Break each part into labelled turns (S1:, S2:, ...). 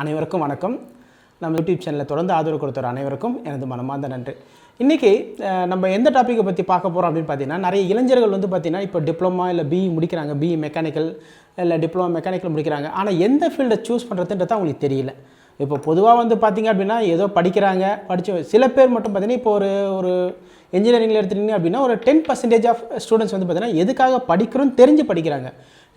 S1: அனைவருக்கும் வணக்கம். நம்ம யூடியூப் சேனலில் தொடர்ந்து ஆதரவு கொடுத்தவர் அனைவருக்கும் எனது மனமார்ந்த நன்றி. இன்றைக்கி நம்ம எந்த டாப்பிக்கை பற்றி பார்க்க போகிறோம் அப்படின்னு பார்த்தீங்கன்னா, நிறைய இளைஞர்கள் பார்த்திங்கன்னா இப்போ டிப்ளமா இல்லை பிஇ முடிக்கிறாங்க, பிஇ மெக்கானிக்கல் இல்லை டிப்ளமா மெக்கானிக்கல் முடிக்கிறாங்க. ஆனால் எந்த ஃபீல்டை சூஸ் பண்ணுறதுன்றது அவங்களுக்கு தெரியல. இப்போ பொதுவாக பார்த்திங்க அப்படின்னா ஏதோ படிக்கிறாங்க, சில பேர் மட்டும் பார்த்திங்கன்னா இப்போ ஒரு இன்ஜினியரிங்கில் எடுத்துட்டிங்க அப்படின்னா ஒரு 10% ஆஃப் ஸ்டூடெண்ட்ஸ் பார்த்திங்கன்னா எதுக்காக படிக்கிறோன்னு தெரிஞ்சு படிக்கிறாங்க.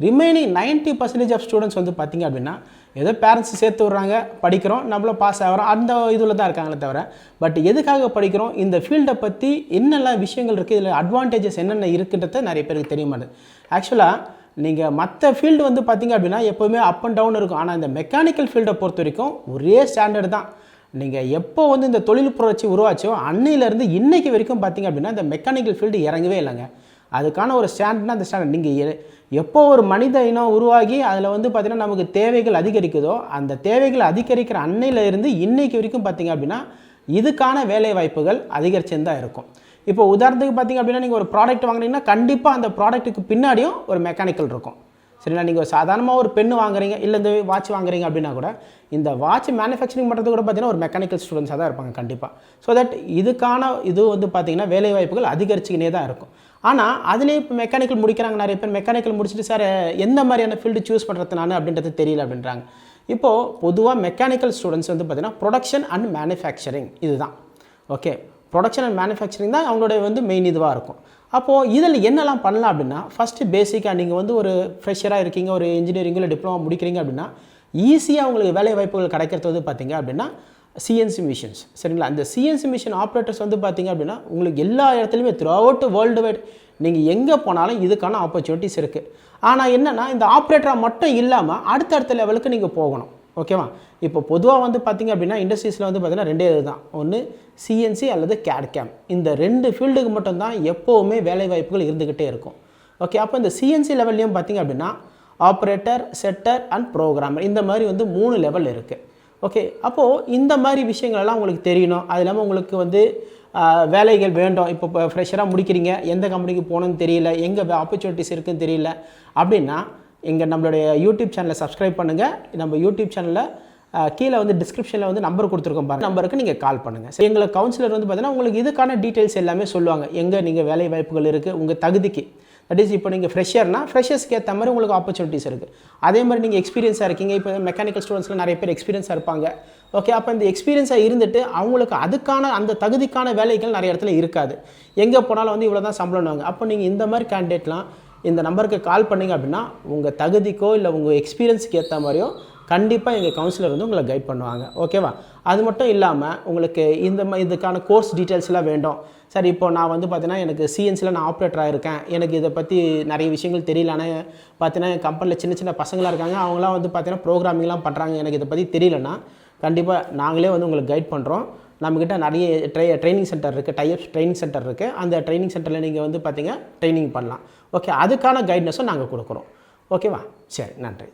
S1: ரிமைனிங் 90% ஆஃப் ஸ்டூடெண்ட்ஸ் பார்த்திங்க அப்படின்னா ஏதோ பேரண்ட்ஸ் சேர்த்து விட்றாங்க, படிக்கிறோம், நம்மளும் பாஸ் ஆகிறோம், அந்த இதில் தான் இருக்காங்களே தவிர பட் எதுக்காக படிக்கிறோம், இந்த ஃபீல்டை பற்றி என்னெல்லாம் விஷயங்கள் இருக்குது, இதில் அட்வான்டேஜஸ் என்னென்ன இருக்குன்றத நிறைய பேருக்கு தெரிய மாட்டேது. ஆக்சுவலாக நீங்கள் மற்ற ஃபீல்டு பார்த்திங்க அப்படின்னா எப்போவுமே அப் அண்ட் டவுன் இருக்கும். ஆனால் இந்த மெக்கானிக்கல் ஃபீல்டை பொறுத்த வரைக்கும் ஒரே ஸ்டாண்டர்டு தான். நீங்கள் எப்போ இந்த தொழில் புரட்சி உருவாச்சோ அன்னையிலேருந்து இன்றைக்கி வரைக்கும் பார்த்திங்க அப்படின்னா இந்த மெக்கானிக்கல் ஃபீல்டு இறங்கவே இல்லைங்க. அதுக்கான ஒரு ஸ்டாண்டர்ட்னா அந்த ஸ்டாண்டர்ட் நீங்கள் எப்போ ஒரு மனித இனம் உருவாகி அதில் பார்த்திங்கன்னா நமக்கு தேவைகள் அதிகரிக்குதோ அந்த தேவைகள் அதிகரிக்கிற அன்னையிலேருந்து இன்றைக்கு வரைக்கும் பார்த்திங்க அப்படின்னா இதுக்கான வேலை வாய்ப்புகள் அதிகரிச்சுன்னு தான் இருக்கும். இப்போ உதாரணத்துக்கு பார்த்திங்க அப்படின்னா நீங்கள் ஒரு ப்ராடக்ட் வாங்குறீங்கன்னா கண்டிப்பாக அந்த ப்ராடக்ட்டுக்கு பின்னாடியும் ஒரு மெக்கானிக்கல் இருக்கும். சரிங்களா? நீங்கள் சாதாரணமாக ஒரு பெண்ணு வாங்குறீங்க, இல்லை இந்த வாட்ச் வாங்குறீங்க அப்படின்னா கூட இந்த வாட்ச் மேனுஃபேக்சரிங் பண்ணுறது கூட பார்த்திங்கன்னா ஒரு மெக்கானிக்கல் ஸ்டூடெண்ட்ஸாக தான் இருப்பாங்க கண்டிப்பாக. ஸோ தட் இதுக்கான இது பார்த்திங்கன்னா வேலைவாய்ப்புகள் அதிகரிச்சுக்கினே தான் இருக்கும். ஆனால் அதிலே இப்போ மெக்கானிக்கல் முடிக்கிறாங்க நிறைய பேர். மெக்கானிக்கல் முடிச்சுட்டு சார் எந்த மாதிரியான ஃபீல்டு சூஸ் பண்ணுறது நான் அப்படின்றது தெரியல அப்படின்றாங்க. இப்போது பொதுவாக மெக்கானிக்கல் ஸ்டூடெண்ட்ஸ் பார்த்திங்கன்னா ப்ரொடக்ஷன் அண்ட் மேனுஃபேக்சரிங் இதுதான். ஓகே, ப்ரொடக்ஷன் அண்ட் மேனுஃபேக்சரிங் தான் அவங்களோட மெயின் இதுவாக இருக்கும். அப்போது இதில் என்னெல்லாம் பண்ணலாம் அப்படின்னா, ஃபஸ்ட்டு பேசிக்காக நீங்கள் ஒரு ஃப்ரெஷராக இருக்கீங்க, ஒரு இன்ஜினியரிங்கில் டிப்ளமா முடிக்கிறீங்க அப்படின்னா ஈஸியாக உங்களுக்கு வேலை வாய்ப்புகள் கிடைக்கிறது பார்த்திங்க அப்படின்னா சிஎன்சி மிஷின்ஸ். சரிங்களா? அந்த சிஎன்சி மிஷின் ஆப்ரேட்டர்ஸ் பார்த்திங்க அப்படின்னா உங்களுக்கு எல்லா இடத்துலையுமே த்ரூ அவுட் வேர்ல்டு வைட் நீங்கள் எங்கே போனாலும் இதுக்கான ஆப்பர்ச்சுனிட்டிஸ் இருக்குது. ஆனால் என்னென்னா இந்த ஆப்ரேட்டராக மட்டும் இல்லாமல் அடுத்தடுத்த லெவலுக்கு நீங்கள் போகணும். ஓகேவா? இப்போ பொதுவாக பார்த்திங்க அப்படின்னா இண்டஸ்ட்ரீஸில் பார்த்திங்கன்னா ரெண்டே இது தான், ஒன்று சிஎன்சி அல்லது கேட்-கேம். இந்த ரெண்டு ஃபீல்டுக்கு மட்டும்தான் எப்போவுமே வேலை வாய்ப்புகள் இருந்துக்கிட்டே இருக்கும். ஓகே, அப்போ இந்த சிஎன்சி லெவல்லையும் பார்த்திங்க அப்படின்னா ஆப்ரேட்டர், செட்டர் அண்ட் ப்ரோக்ராமர் இந்த மாதிரி 3 லெவல் இருக்குது. ஓகே, அப்போது இந்த மாதிரி விஷயங்களெல்லாம் உங்களுக்கு தெரியணும். அது இல்லாமல் உங்களுக்கு வேலைகள் வேண்டும். இப்போ ஃப்ரெஷராக முடிக்கிறீங்க, எந்த கம்பெனிக்கு போகணுன்னு தெரியல, எங்கே ஆப்பர்ச்சுனிட்டிஸ் இருக்குதுன்னு தெரியல அப்படின்னா நம்மளுடைய யூடியூப் சேனலை சப்ஸ்கிரைப் பண்ணுங்கள். நம்ம யூடியூப் சேனலில் கீழே டிஸ்கிரிப்ஷனில் நம்பர் கொடுத்துருக்கோம் பாருங்கள், நம்பருக்கு நீங்கள் கால் பண்ணுங்கள். சரி, எங்களை கவுன்சிலர் பார்த்தீங்கன்னா உங்களுக்கு இதுக்கான டீட்டெயில்ஸ் எல்லாமே சொல்லுவாங்க. எங்கே நீங்கள் வேலை வாய்ப்புகள் இருக்குது உங்கள் தகுதிக்கு. தட் இஸ் இப்போ நீங்கள் ஃப்ரெஷர்ஸ்க்கு ஏற்ற மாதிரி உங்களுக்கு ஆப்பர்ச்சுனிட்டிஸ் இருக்குது. அதே மாதிரி நீங்கள் எக்ஸ்பீரியன்ஸாக இருக்கீங்க. இப்போ மெக்கானிக்கல் ஸ்டூடெண்ட்ஸில் நிறைய பேர் எக்ஸ்பீரியன்ஸாக இருப்பாங்க. ஓகே, அப்போ இந்த எக்ஸ்பீரியன்ஸாக இருந்துட்டு அவங்களுக்கு அதுக்கான அந்த தகுதிக்கான வேலைகள் நிறைய இடத்துல இருக்காது. எங்கே போனாலும் இவ்வளோ தான் சம்பளம்வாங்க. அப்போ நீங்கள் இந்த மாதிரி கேண்டிடேட்லாம் இந்த நம்பருக்கு கால் பண்ணிங்க அப்படின்னா உங்கள் தகுதிக்கோ இல்லை உங்கள் எக்ஸ்பீரியன்ஸுக்கு ஏற்ற மாதிரியோ கண்டிப்பாக எங்கள் கவுன்சிலர் உங்களை கைட் பண்ணுவாங்க. ஓகேவா? அது மட்டும் இல்லாமல் உங்களுக்கு இதுக்கான கோர்ஸ் டீட்டெயில்ஸ்லாம் வேண்டும். சரி, இப்போ நான் பார்த்தீங்கன்னா எனக்கு சிஎன்சியில் நான் ஆப்ரேட்டராக இருக்கேன், எனக்கு இதை பற்றி நிறைய விஷயங்கள் தெரியல. ஆனால் பார்த்தீங்கன்னா என் கம்பெனியில் சின்ன சின்ன பசங்களாக இருக்காங்க, அவங்களாம் பார்த்தீங்கன்னா ப்ரோக்ராமிங்லாம் பண்ணுறாங்க, எனக்கு இதை பற்றி தெரியலன்னா கண்டிப்பாக நாங்களே உங்களுக்கு கைட் பண்ணுறோம். நம்மக்கிட்ட நிறைய ட்ரைனிங் சென்டர் இருக்குது, டைப்ஸ் ட்ரைனிங் சென்டர் இருக்குது. அந்த ட்ரைனிங் சென்டரில் நீங்கள் பார்த்தீங்கன்னா ட்ரைனிங் பண்ணலாம். ஓகே, அதுக்கான கைட்னஸும் நாங்கள் கொடுக்குறோம். ஓகேவா? சரி, நன்றி.